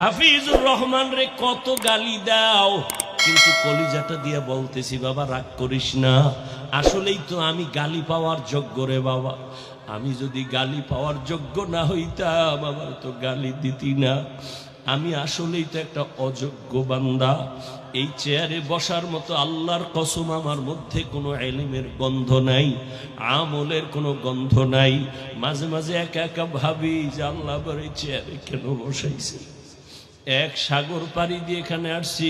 হাফিজুর রহমান রে কত গালি দাও, কিন্তু কলিজাটা দিয়ে বলতেছি বাবা রাগ করিস না, আসলেই তো আমি গালি পাওয়ার যোগ্য রে বাবা। আমি যদি গালি পাওয়ার যোগ্য না হইতাম আমার তো গালি দিতি না। আমি আসলেই তো একটা অযোগ্য বান্দা। এই চেয়ারে বসার মতো আল্লাহর কসম আমার মধ্যে কোনো ইলমের গন্ধ নাই, আমলের কোনো গন্ধ নাই। মাঝে মাঝে একা একা ভাবি যে আল্লাহ আবার এই চেয়ারে কেন বসাইছে। এক সাগর পাড়ি দিয়ে এখানে আসছি,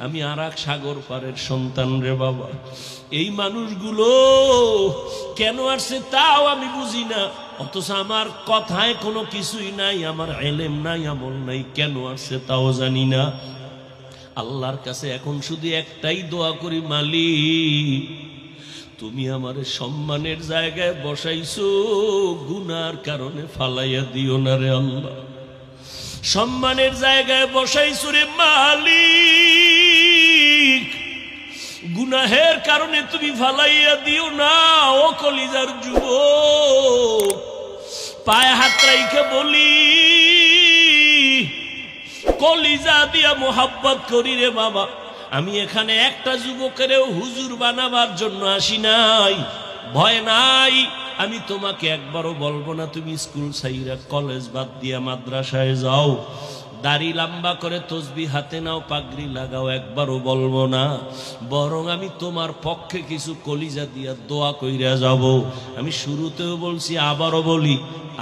আমি আর এক সাগর পারের সন্তান রে বাবা। এই মানুষগুলো কেন আসছে তাও আমি বুঝি না, অথচ আমার কথায় কোনো কিছুই নাই, আমার ইলম নাই, আমল নাই, কেন আসছে তাও জানি না। আল্লাহর কাছে এখন শুধু একটাই দোয়া করি, মালিক তুমি আমার সম্মানের জায়গায় বসাইছো, গুনার কারণে ফালাইয়া দিও না রে আল্লাহ। সম্মানের জায়গায় বসাইছো রে মালিক, গুনাহের কারণে তুমি ফালাইয়া দিও না। ও কলিজার যুবক, পায়ে হাত রাইখে বলি, কলিজা দিয়া মোহাব্বত করি রে বাবা। আমি এখানে একটা যুবকেরও হুজুর বানাবার জন্য আসি নাই, ভয় নাই। আমি তোমাকে একবারও বলবো না তুমি স্কুল ছাইরা কলেজ বাদ দিয়া মাদ্রাসায় যাও, দাড়ি লম্বা করে তসবিহ হাতে নাও, পাগড়ি লাগাও, একবারও বলবো না। বরং আমি তোমার পক্ষে কিছু কলিজা দিয়া দোয়া কইরা যাব। আমি শুরুতেও বলছি, আবারও বলি,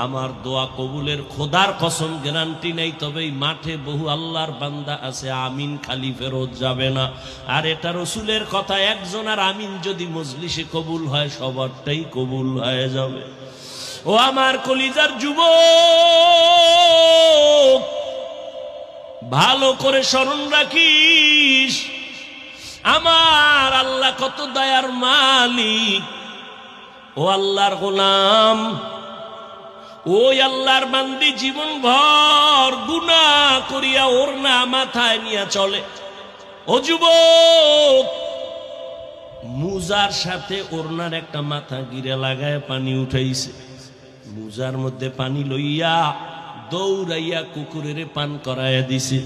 আমার দোয়া কবুলের খোদার কসম গ্যারান্টি নেই, তবে এই মাঠে বহু আল্লাহর বান্দা আছে আমিন খালি ফেরত যাবে না। আর এটা রসুলের কথা, একজন আর আমিন যদি মজলিসে কবুল হয় সবারটাই কবুল হয়ে যাবে। ও আমার কলিজার যুবক, ভালো করে স্মরণ রাখিস, আমার আল্লাহ কত দয়ার মালিক। ও আল্লাহর গোলাম, ওই আল্লাহর বান্দি জীবন ভর গুনাহ করিয়া ওর না মাথায় নিয়ে চলে। ও যুবক, মুজার সাথে ওরনার একটা মাথা গিরে লাগায় পানি উঠাইছে, মুজার মধ্যে পানি লইয়া দৌড়াইয়া কুকুরের পান করাইয়া দিছে।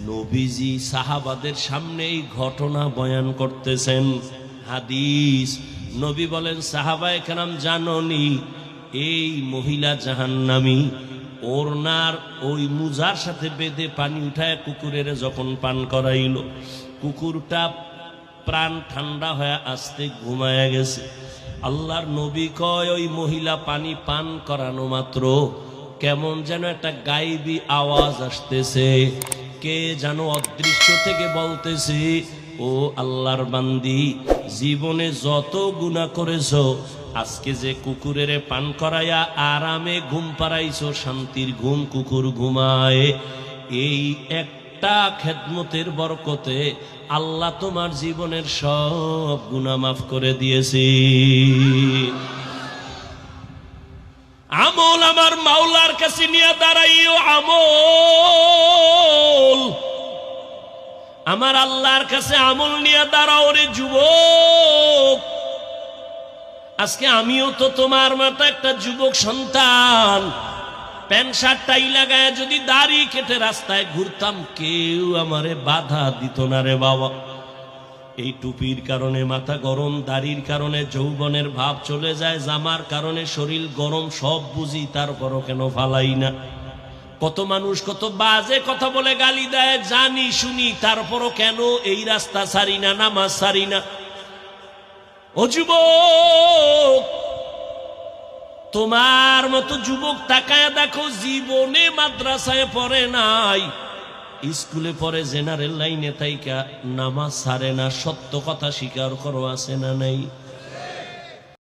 নবীজি সাহাবাদের সামনে এই ঘটনা বয়ান করতেছেন। হাদিস, নবী বলেন, সাহাবায়ে কেরাম জাননি এই মহিলা জাহান্নামী। ওরনার ওই মুজার সাথে বেঁধে পানি উঠায় কুকুরের যখন পান করাইল, কুকুরটা প্রাণ ঠান্ডা হয়ে আস্তে ঘুমায়া গেছে। আল্লাহর নবী কয়, ওই মহিলা পানি পান করানো মাত্র কেমন যেন একটা গায়েবী আওয়াজ আসতেছে, কে যেন অদৃশ্য থেকে বলতেছে, ও আল্লাহর বান্দি, জীবনে যত গুনাহ করেছো, আজকে যে কুকুরের পান করাইয়া আরামে ঘুম পাড়াইছো, শান্তির ঘুম কুকুর ঘুমায়, এই একটা খেদমতের বরকতে আল্লাহ তোমার জীবনের সব গুনাহ মাফ করে দিয়েছে। আমল আমার মাওলার কাছে নিয়ে দাঁড়াইও, আমল আমার আল্লাহর কাছে আমল নিয়ে দাঁড়াও রে যুবক। আজকে আমিও তো তোমার মতো একটা যুবক সন্তান, প্যান্ট শার্ট টাই লাগায় যদি দাড়ি কেটে রাস্তায় ঘুরতাম, কেউ আমারে বাধা দিত না রে বাবা। এই টুপির কারণে মাথা গরম, দাড়ির কারণে যৌবনের ভাব চলে যায়, জামার কারণে শরীর গরম, সব বুঝি, তারপরও কেন ফালাই না। কত মানুষ কত বাজে কথা বলে গালি দেয়, জানি শুনি, তারপরও কেন এই রাস্তা ছাড়ি না, নামাজ ছাড়ি না। ও যুবক, তোমার মতো যুবক তাকায় দেখো, জীবনে মাদ্রাসায় পড়ে নাই, স্কুলে পড়ে, জেনারেল লাইনে তাইকা নামাজ ছাড়ে না, সত্য কথা স্বীকার করো, আছে না নাই?